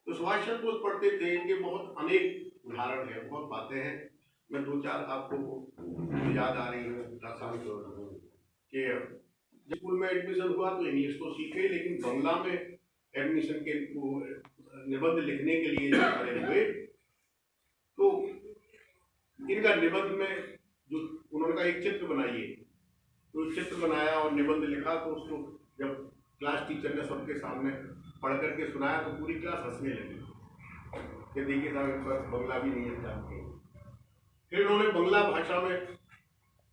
तो सुभाष चंद्र बोस पढ़ते थे, इनके बहुत अनेक उदाहरण है, बहुत बातें हैं। मैं दो चार आपको याद आ रही है कि स्कूल में एडमिशन हुआ तो इंग्लिश तो सीखे, लेकिन बंगला में एडमिशन के निबंध लिखने के लिए खड़े हुए तो इनका निबंध में जो उन्होंने कहा एक चित्र बनाइए, तो चित्र बनाया और निबंध लिखा। तो उसको जब क्लास टीचर ने सबके सामने पढ़ करके सुनाया तो पूरी क्लास हंसने लगी कि देखिए साहब बंगला भी नहीं जानते। फिर उन्होंने बंगला भाषा में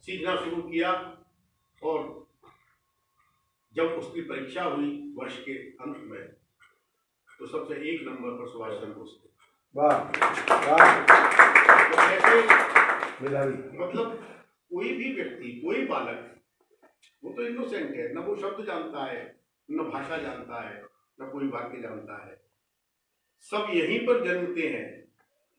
सीखना शुरू किया और जब उसकी परीक्षा हुई वर्ष के अंत में तो सबसे एक नंबर पर सुभाष चंद्र बोस थे। तो ऐसे मतलब कोई भी व्यक्ति, कोई बालक, वो तो इनोसेंट है, न वो शब्द जानता है, न भाषा जानता है, न कोई वाक्य जानता है, सब यहीं पर जन्मते हैं।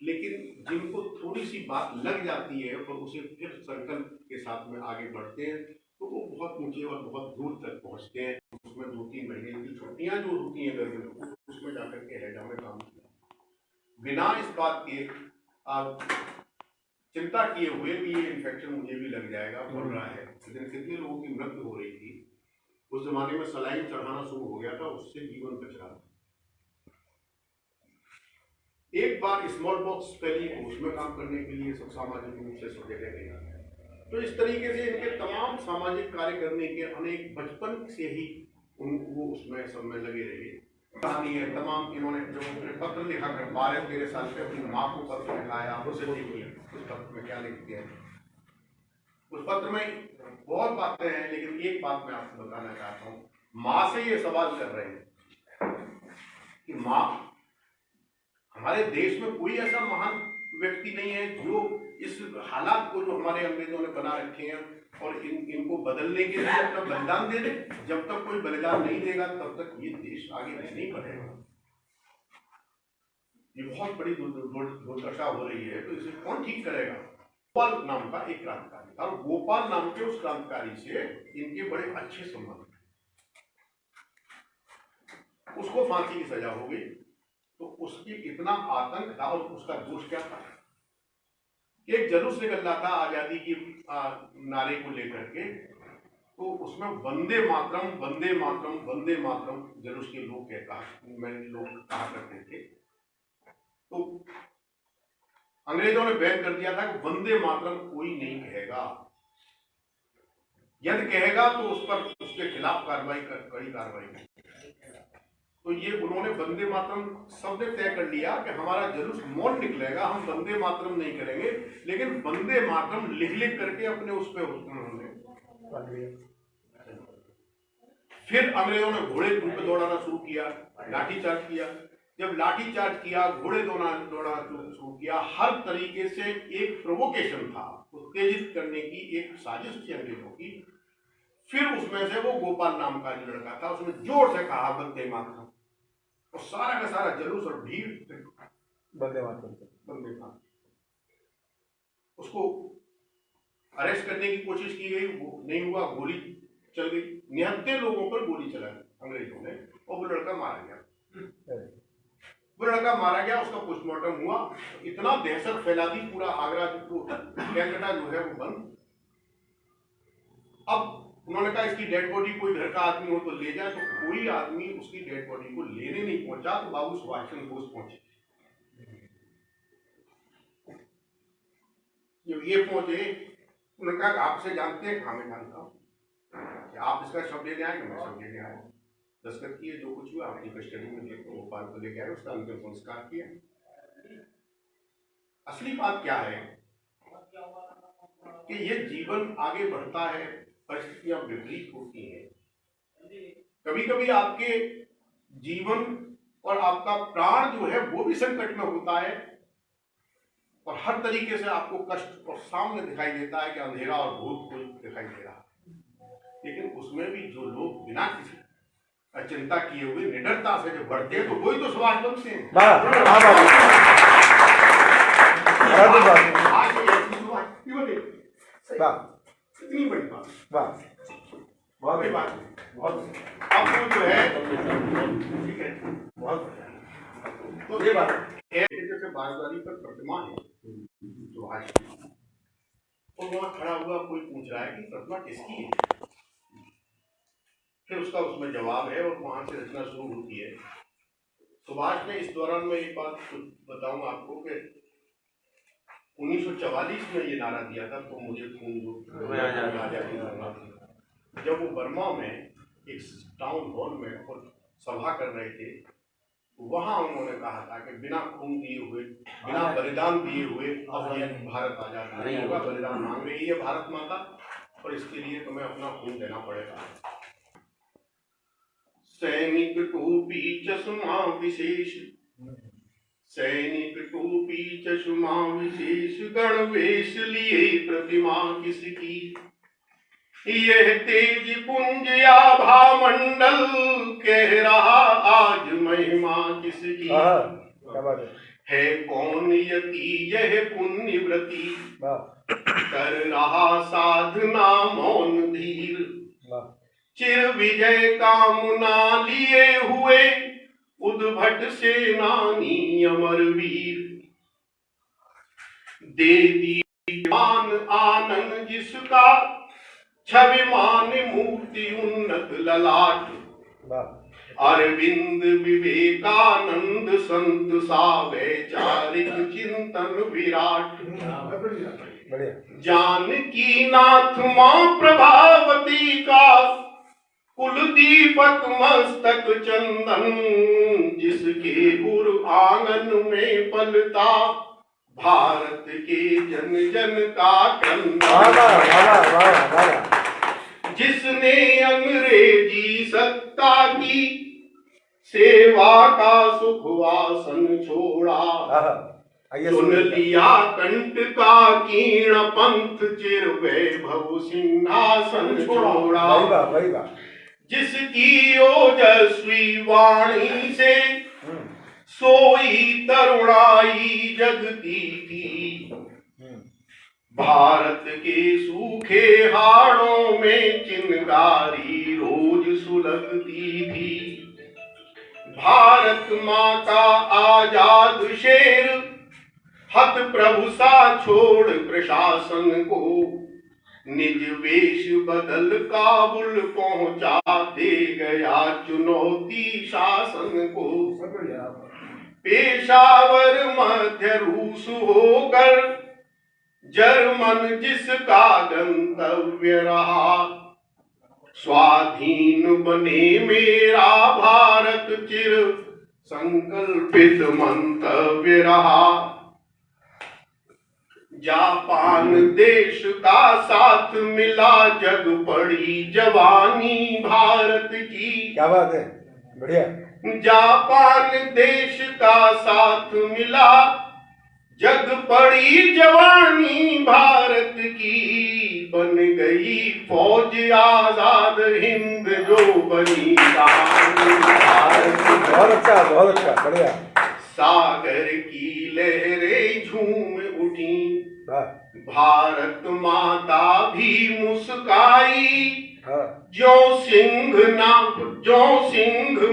लेकिन जिनको थोड़ी सी बात लग जाती है और उसे फिर संकल्प के साथ में आगे बढ़ते हैं तो वो बहुत ऊंचे और बहुत दूर तक पहुंचते हैं। उसमें 2-3 महीने की छुट्टियां जो होती हैं गर्मी में, उसमें जाकर के हैडा में काम किया, बिना इस बात के चिंता किए हुए कि ये इन्फेक्शन मुझे भी लग जाएगा, बढ़ रहा है। लेकिन कितने लोगों की मृत्यु हो रही थी। उस जमाने में सलाइन चढ़ाना शुरू हो गया था, उससे जीवन बच रहा था। एक बार स्मॉल बॉक्स फैली, उसमें काम करने के लिए सब सामाजिक रूप से सब जगह गए। तो इस तरीके से इनके तमाम सामाजिक कार्य करने के अनेक बचपन से ही वो उसमें सब में लगे रहे। कहानी है तमाम, इन्होंने जो पत्र लिखा कर 12-13 साल पे अपनी माँ को पत्र लिखाया, उसे देखिए उस पत्र में क्या लिखते हैं। उस पत्र में बहुत बातें हैं, लेकिन एक बात मैं आपको बताना चाहता हूँ। माँ से ये सवाल कर रहे हैं कि माँ, हमारे देश में कोई ऐसा महान व्यक्ति नहीं है जो इस हालात को जो हमारे अंग्रेजों ने बना रखे हैं और इनको बदलने के लिए अपना बलिदान दे दे। जब तक कोई बलिदान नहीं देगा तब तक ये देश आगे नहीं बढ़ेगा। ये बहुत बड़ी दुर्दशा हो रही है, तो इसे कौन ठीक करेगा? गोपाल नाम का एक क्रांतिकारी था और गोपाल नाम के उस क्रांतिकारी से इनके बड़े अच्छे संबंध थे। उसको फांसी की सजा हो गई। तो उसकी इतना आतंक था और उसका दोष क्या था? एक जुलूस निकल रहा था आजादी की नारे को लेकर के, तो उसमें वंदे मातरम वंदे मातरम वंदे मातरम जुलूस के लोग कहा करते थे। तो अंग्रेजों ने बैन कर दिया था कि वंदे मातरम कोई नहीं कहेगा, यदि कहेगा तो उस पर उसके खिलाफ कड़ी कार्रवाई करेगी। तो ये उन्होंने वंदे मातरम सबने तय कर लिया कि हमारा जुलूस मौन निकलेगा, हम वंदे मातरम नहीं करेंगे। लेकिन वंदे मातरम लिख लिख करके अपने उस पे उन्होंने फिर अंग्रेजों ने घोड़े पे दौड़ाना शुरू किया, लाठीचार्ज किया। जब लाठीचार्ज किया, घोड़े दौड़ाना शुरू किया, हर तरीके से एक प्रोवोकेशन था, उत्तेजित करने की एक साजिश थी अंग्रेजों की। फिर उसमें से वो गोपाल नाम का जो लड़का था, उसने जोर से कहा वंदे मातरम, और सारा का सारा जुलूस और भीड़ वंदे मातरम। उसको अरेस्ट करने की कोशिश की गई, वो नहीं हुआ, गोली चल गई। 79 लोगों पर गोली चला अंग्रेजों ने और वो लड़का मारा गया। उसका पोस्टमार्टम हुआ, इतना दहशत फैला दी पूरा आगरा कैलकाटा जो है वो बंद। अब उन्होंने कहा इसकी डेड बॉडी कोई घर का आदमी हो तो ले जाए, तो कोई आदमी उसकी डेड बॉडी को लेने नहीं पहुंचा। तो बाबू सुभाष चंद्र बोस पहुंचे। जब ये पहुंचे, उन्होंने कहा आपसे जानते हैं? हाँ मैं जानता हूँ। आप इसका शव लेने आए? मैं शव लेने आया। दस्तखत किए, जो कुछ हुआ अपनी कस्टडी में लेकर भोपाल को लेके आए, उसका अंतिम संस्कार किया। असली बात क्या है कि ये जीवन आगे बढ़ता है, परिस्थितियां विपरीत होती हैं। कभी कभी आपके जीवन और आपका प्राण जो है वो भी संकट में होता है और हर तरीके से आपको कष्ट और सामने दिखाई देता है कि अंधेरा और भूत कोई दिखाई दे रहा है। लेकिन उसमें भी जो लोग बिना किसी चिंता किए हुए निडरता से जो बढ़ते हैं, तो वही तो सुभाष बनते हैं। कितनी बड़ी बात, बहुत बड़ी बात है। अब वो जो है, ठीक है, बहुत। तो तो ये बात है, जैसे बारहदारी पर प्रतिमा है सुभाष की, और वहां खड़ा हुआ कोई पूछ रहा है कि प्रतिमा किसकी है, फिर उसका उसमें जवाब है और वहां से रचना शुरू होती है। सुभाष ने इस दौरान में एक बात बताऊंगा आपको कि 1944 में ये नारा दिया था, तो मुझे खून दो आजादी दूंगा। जब वो बर्मा में एक टाउन हॉल में और सभा कर रहे थे, वहां उन्होंने कहा था कि बिना खून दिए हुए, बिना बलिदान दिए हुए अब ये भारत आजाद नहीं होगा। बलिदान मांग रही है भारत माता, और इसके लिए तुम्हें अपना खून देना पड़ेगा। सैनिक टोपी चश्मा विशेष, सैनिक टोपी चश्मा विशेष, गणवेश लिए प्रतिमा किसकी, यह तेज पुंज आभा मंडल, कह रहा आज महिमा किसकी, है कौन यति यह पुण्य व्रती, कर रहा साधना मौन धीर, चिर विजय कामना लिए हुए, उद्भट सेनानी अमर वीर, दे दी मान आनंद जिसका, छविमान मूर्ति उन्नत ललाट, अरविंद विवेकानंद संत सा वैचारिक चिंतन विराट, जानकी नाथ मां प्रभावती का, कुल दीपक मस्तक चंदन, जिसके उर आंगन में पलता, भारत के जन जन का क्रंदन, जिसने अंग्रेजी सत्ता की सेवा का सुखवासन छोड़ा, चुन लिया कंठ का कीर्ण पंथ, चिर वैभव सिंहासन छोड़ा, जिसकी ओजस्वी वाणी से सोई तरुणाई जगती थी, भारत के सूखे हाड़ों में चिंगारी रोज सुलगती थी, भारत माँ का आजाद शेर, हत प्रभु सा छोड़ प्रशासन को, निज वेश बदल काबुल पहुंचा, दे गया चुनौती शासन को, पेशावर मध्य रूस होकर जर्मन जिसका गंतव्य रहा, स्वाधीन बने मेरा भारत चिर संकल्पित मंतव्य रहा, जापान देश का साथ मिला, जग पड़ी जवानी भारत की, क्या बात है, बढ़िया। जापान देश का साथ मिला, जग पड़ी जवानी भारत की, बन गई फौज आजाद हिंद जो बनी बहुत अच्छा, बहुत अच्छा, बढ़िया। सागर की लहरें झूम उठी, भारत माता भी मुस्काई, जो सिंह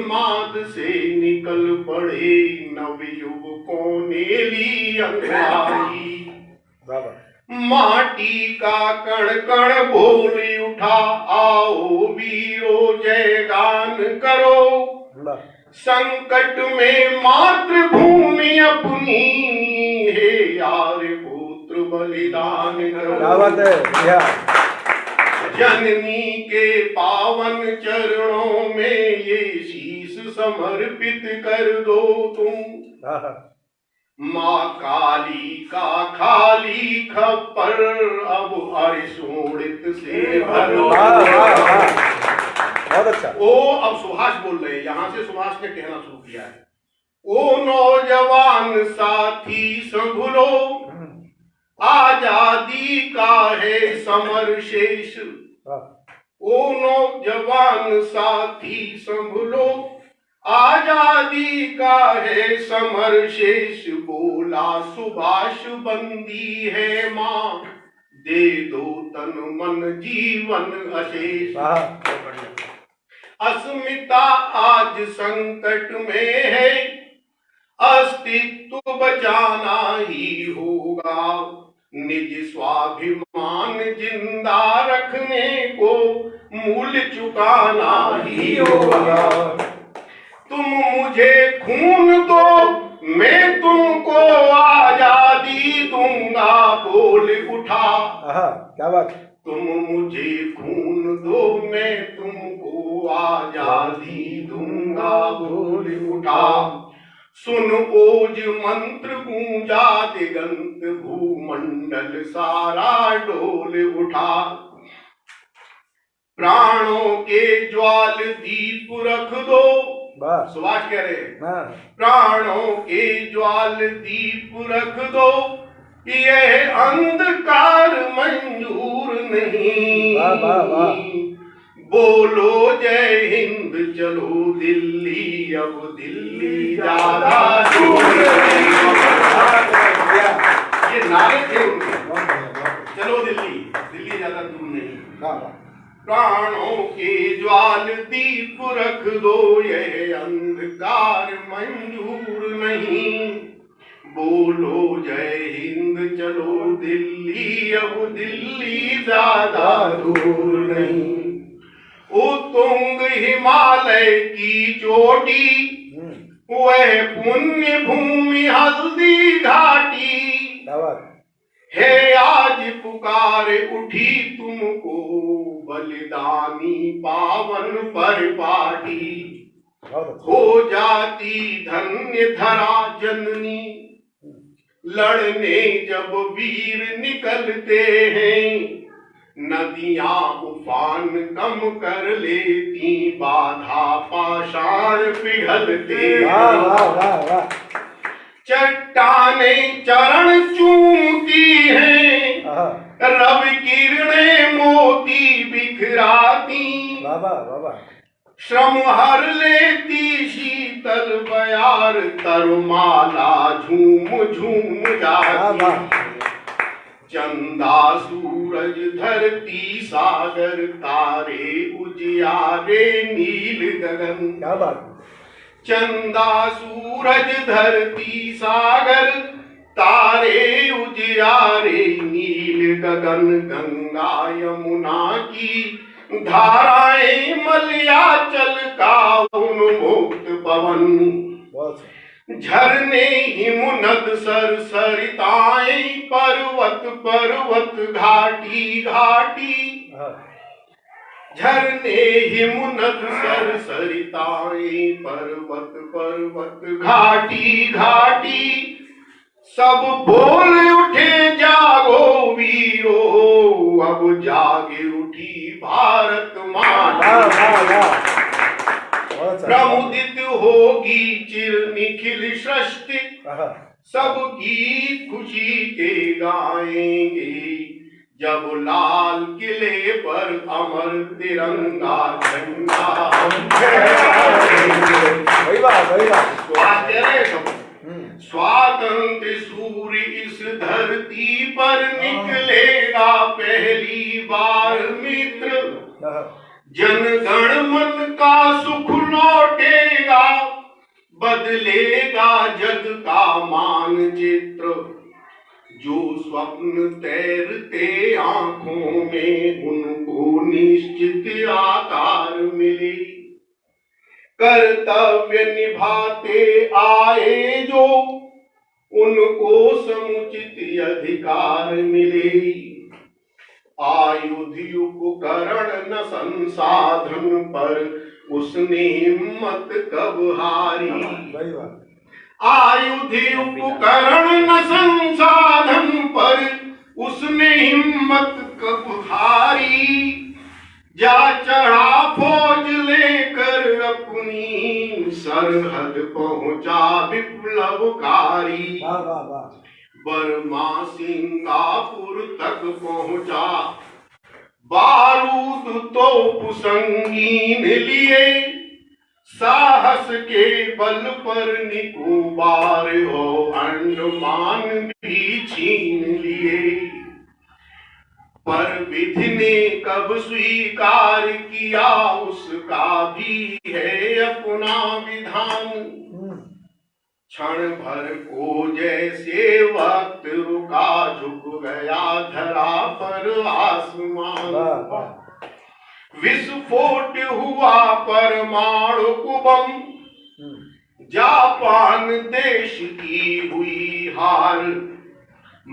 माद से निकल पड़े, नवयुवकों ने ली अंगड़ाई, माटी का कण कण बोल उठा, आओ वीरों जयगान करो, संकट में मातृभूमि अपनी, हे यार पुत्र बलिदान करो, जननी के पावन चरणों में ये शीश समर्पित कर दो तुम, माँ काली का खाली खप्पर अब अरिशोणित से भरो। बहुत अच्छा। ओ अब सुभाष बोल रहे हैं, यहां से सुभाष ने कहना शुरू किया है, ओ नौजवान साथी संभलो, आजादी का है समर शेष, ओ नौजवान साथी संभलो, आजादी का है समर शेष, बोला सुभाष बंदी है माँ, दे दो तन मन जीवन अशेष, अस्मिता आज संकट में है, अस्तित्व बचाना ही होगा, निज स्वाभिमान जिंदा रखने को मूल्य चुकाना ही होगा। तुम मुझे खून दो, मैं तुमको आजादी दूंगा, बोल उठा। क्या बात। तुम मुझे खून दो, मैं तुमको आजादी दूंगा, बोल उठा। सुन ओज मंत्र गूंजा, दिगंत भूमंडल सारा डोल उठा। प्राणों के ज्वाल दीप रख दो, सुभाष कह रहे हैं, प्राणों के ज्वाल दीप रख दो, यह अंधकार मंजूर नहीं। वाह वाह वाह। बोलो जय हिंद, चलो दिल्ली, अब दिल्ली ज्यादा दूर नहीं। ये नारे थे उनके, चलो दिल्ली, दिल्ली ज्यादा दूर नहीं। प्राणों के ज्वाल दीप रख दो, यह अंधकार मंजूर नहीं। बोलो जय हिंद, चलो दिल्ली, अब दिल्ली ज्यादा दूर नहीं। उत्तुंग हिमालय की चोटी, वह पुण्य भूमि हल्दी घाटी, है आज पुकार उठी तुमको, बलिदानी पावन परिपाटी। हो जाती धन्य धरा जननी, लड़ने जब वीर निकलते हैं। नदियां उफान कम कर लेती, बाधा पाषाण पिघलते हैं। चट्टानें चरण चूमती हैं, रवि किरणें मोती बिखराती। श्रम हर लेती शीतल बयार, तरुमाला झूम झूम जाती। चंदा सूरज धरती सागर, तारे उजियारे नील गगन। क्या बात। चंदा सूरज धरती सागर, तारे उजियारे नील गगन। गंगा यमुना की धाराएं, मलयाचल का उन्मुक्त पवन। झरने हिमनद सरसरिताएं, पर्वत पर्वत घाटी घाटी। झरने हिमनद सरसरिताएं, पर्वत पर्वत घाटी घाटी। सब बोल उठे जागो वीरो, अब जागे उठी भारत माता। प्रमुदित होगी चिर निखिल सृष्टि, सब गीत खुशी के गाएंगे। जब लाल किले पर अमर तिरंगा झंडा स्वातंत्र सूर्य इस धरती पर निकलेगा पहली बार मित्र। जनगण मन का सुख लौटेगा, बदलेगा जग का मानचित्र। जो स्वप्न तैरते आंखों में, उनको निश्चित आकार मिले। कर्तव्य निभाते आए जो, उनको समुचित अधिकार मिले। आयुध उपकरण न संसाधन पर, उसने हिम्मत कब हारी। आयुध उपकरण न संसाधन पर, उसने हिम्मत कब हारी। जा चढ़ा फौज लेकर अपनी, सरहद पहुंचा विप्लवकारी। बर्मा सिंगापुर तक पहुंचा, बारूद तोप संगीन लिए। साहस के बल पर निकोबार हो, अंडमान भी छीन लिए। पर विधि ने कब स्वीकार किया, उसका भी है अपना विधान। क्षण भर को जैसे वक्त रुका, झुक गया धरा पर आसमान। विस्फोट हुआ परमाणु बम, जापान देश की हुई हार।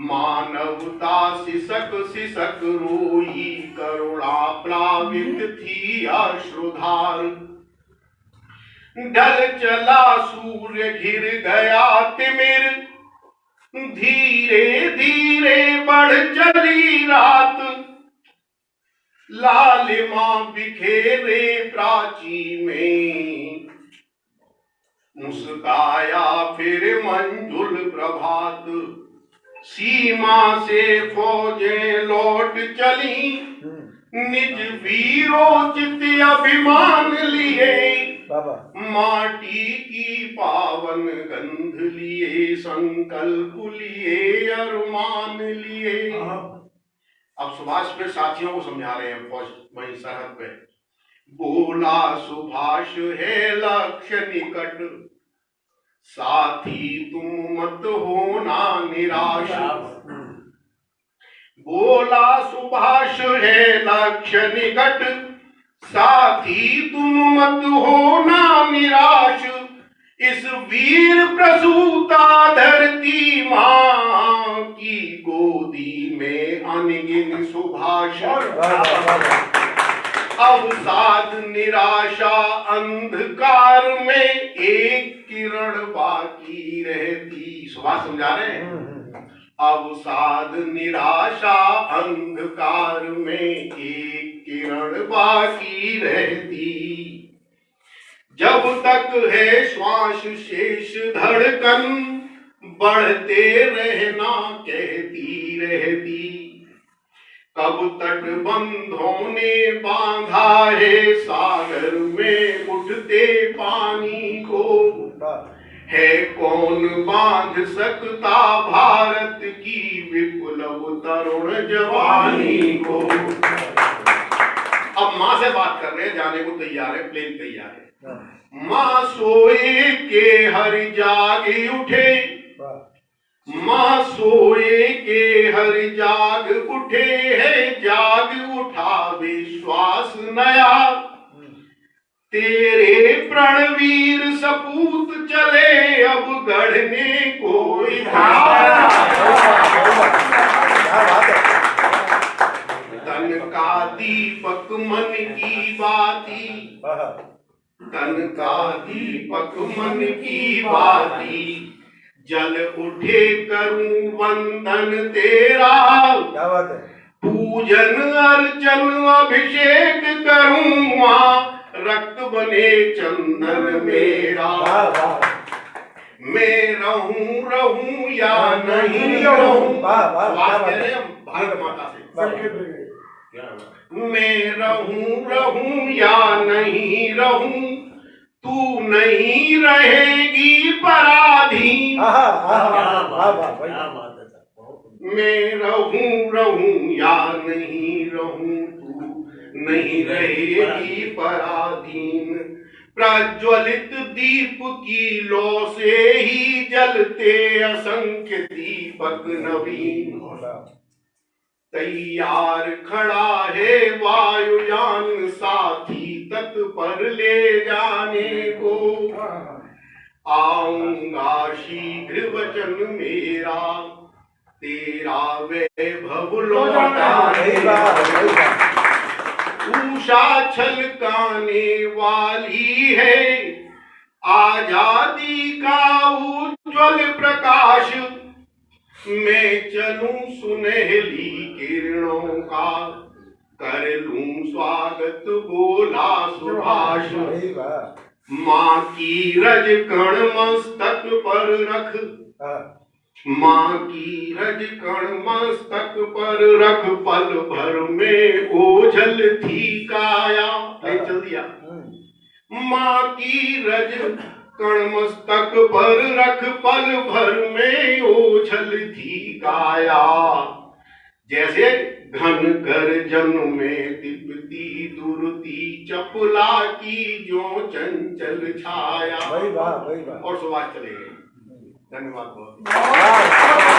मानवता सिसक सिसक रोई, करुणा प्लावित थी अश्रुधार। ढल चला सूर्य, घिर गया तिमिर, धीरे धीरे बढ़ चली रात। लालिमा बिखेरे प्राची में, मुस्काया फिर मंजुल प्रभात। सीमा से फौजें लौट चली, निज वीरोचित अभिमान लिए। माटी की पावन गंध लिए, संकल्प लिए, अरमान लिए। अब सुभाष पे साथियों को समझा रहे हैं फौज वहीं सरहद पे। बोला सुभाष है लक्ष्य निकट, साथी तुम मत होना निराश। बोला सुभाष है लक्ष्य निकट, साथी तुम मत होना निराश। इस वीर प्रसूता धरती मां की गोदी में अनगिन सुभाष। अवसाद निराशा अंधकार में एक किरण बाकी रहती। सुभाष समझा रहे हैं। अवसाद निराशा अंधकार में एक किरण बाकी रहती। जब तक है श्वास शेष धड़कन, बढ़ते रहना कहती रहती। कब तटबंधों ने बांधा है सागर में उठते पानी को। है कौन बांध सकता भारत की विप्लव तरुण जवानी को। अब माँ से बात कर रहे हैं, जाने को तैयार है, प्लेन तैयार है। माँ सोए के हर जागे उठे, माँ सोए के हर जाग उठे है। जाग उठा विश्वास नया, तेरे प्रणवीर सपूत चले अब गढ़ने कोई धारा। तन का दीपक मन की बाती, तन का दीपक मन की बाती। जल उठे करूं वंदन तेरा, क्या बात है। पूजन अर्चन अभिषेक करूं मां, रक्त बने चंदन मेरा। मैं रहूं रहूं या नहीं रहूं, भारत माता से। मैं रहूं रहूं या नहीं रहूं, तू नहीं रहेगी पराधीन। मैं रहूं रहूं या नहीं रहूं, तू नहीं रहेगी पराधीन। प्रज्वलित दीप की लौ से ही जलते असंख्य दीपक नवीन। तैयार खड़ा है वायुयान साथी तत्पर ले जाने को। आऊंगा शीघ्र वचन मेरा, तेरा वैभव लौटाने। उषा छलकाने वाली है, आजादी का उज्ज्वल प्रकाश। मैं चलूं सुनहली किरणों का, कर लूं स्वागत बोला सुभाष। माँ की रज कण मस्तक पर रख, माँ की रज कण मस्तक पर रख। पल भर में ओझल थी काया। चल दिया। माँ की रज कण मस्तक पर रख, पल भर में ओझल थी काया। जैसे घन कर जन में तिपती दुर्ती, चपला की जो चंचल छाया। और सुभाष चले गए। धन्यवाद बहुत। वाह